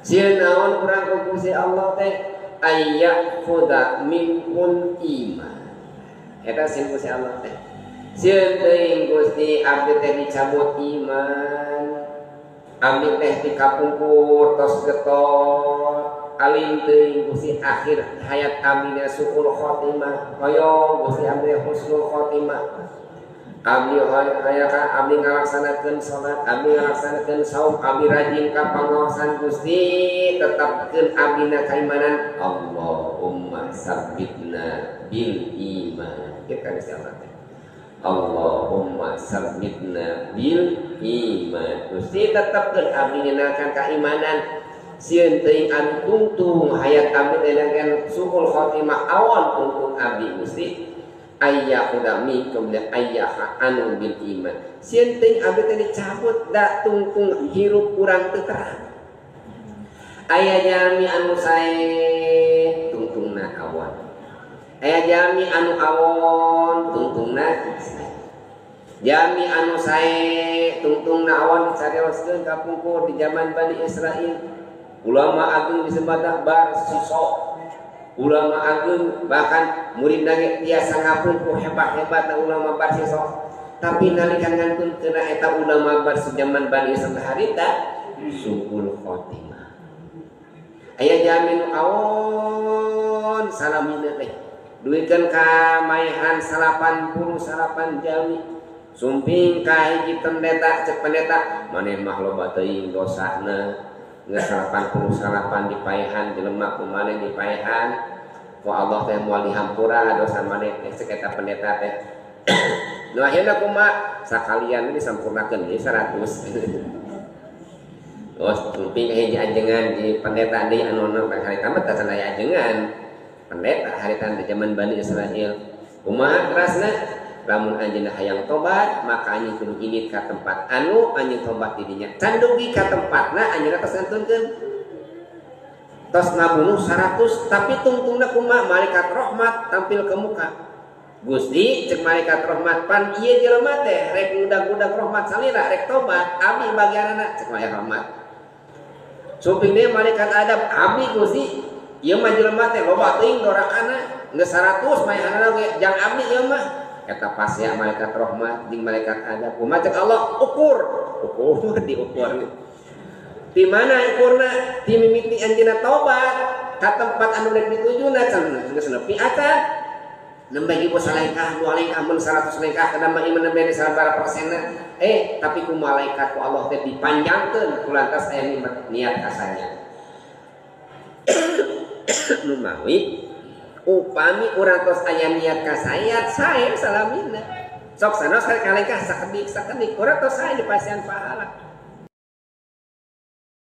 Sieun naon urang ku Gusti Allah teh ayyakhudha minkum iman. Eta sieun Gusti Allah teh. Sieun teuing Gusti abdi teh dicabut iman. Abdi teh dikapungkur tos getol. Alim teuing Gusti akhir hayat abdi suul khotimah. Hoyong Gusti abdi husnul khotimah. Abdi hayaka abdi ngalaksanakeun salat, abdi ngalaksanakeun saum, abdi rajin ka pangaosan Gusti, tetapkeun abdina kaimanan. Allahumma sabbitna bil iman. Kita disebut Allahumma sabbitna bil iman. Gusti tetapkeun abdina kan keimanan. Sieun teuing anu tungtung hayat abdi teh dengan suul khotimah awan tungtung abdi Gusti. Ayyahuda minkum la ayyaha anu bil iman. Sieun teuing abdi teh dicabut da tungtung hirup urang teu terang. Aya jalmi anu sae tungtungna awan. Aya jalmi anu awon tungtungna sae. Jalmi anu sae tungtungna awan dicarioskeun kapungkur di zaman Bani Israil. Ulama agung disebut Barsisok. Ulama agung bahkan murid nage tiasa ngapungkur hebat-hebat ulama Barsisok. Tapi nalika ngantun kena eta ulama bar zaman Bani Israil harita suul khotimah. Aya jamin awon salamina teh duikeun ka maehan 80 jami sumping ka hiji pendeta cek pendeta maneh mah loba teuing dosana geus 88 dipaehan jelema kumaneh dipaehan ku Allah teh moal dihampura dosa maneh cek eta pendeta teh. Nu ayeuna kumaha sakalian disampurnakeun jadi 100. Oh, sumping hiji ajengan di pendeta di anu hari tamat tah aya ajengan pendeta hari di zaman Bani Israil. Kumaha terasna lamun anjeunna hayang tobat maka anjeun kudu init ka tempat anu anjeun tobat di dinya. Can dugi ka tempatna anjeunna tos ngantunkeun. Tos ngabunuh 100 tapi tungtungna kumaha malaikat rahmat tampil ke muka. Gusti cek malaikat rahmat pan ieu jelema teh rek ngudag-udag rahmat salira rek tobat abdi bagianna cek malaikat rahmat. Suping dia malaikat adab abdi Gusti ieu mah jelema teh loba teuing dorakana geus 100 maehanna ge jang abdi ieu mah eta pas ya malaikat rahmat jeung malaikat adab kumaha cek Allah ukur diukur di mana ukurna di mimiti anjeunna tobat ka tempat anu rek ditujuna can geus nepi acan nembe ibu salengkah 2 lengkah mun 100 lengkah kana mah iman nembe sabaraha persena tapi ku malaikat ku Allah teh dipanjangkeun kulantas aya niat kasanya. Nu mawi upami urang tos aya niat kasayat sae salamina sok sanos kalengkah sakedik urang tos sae dipasihan pahala.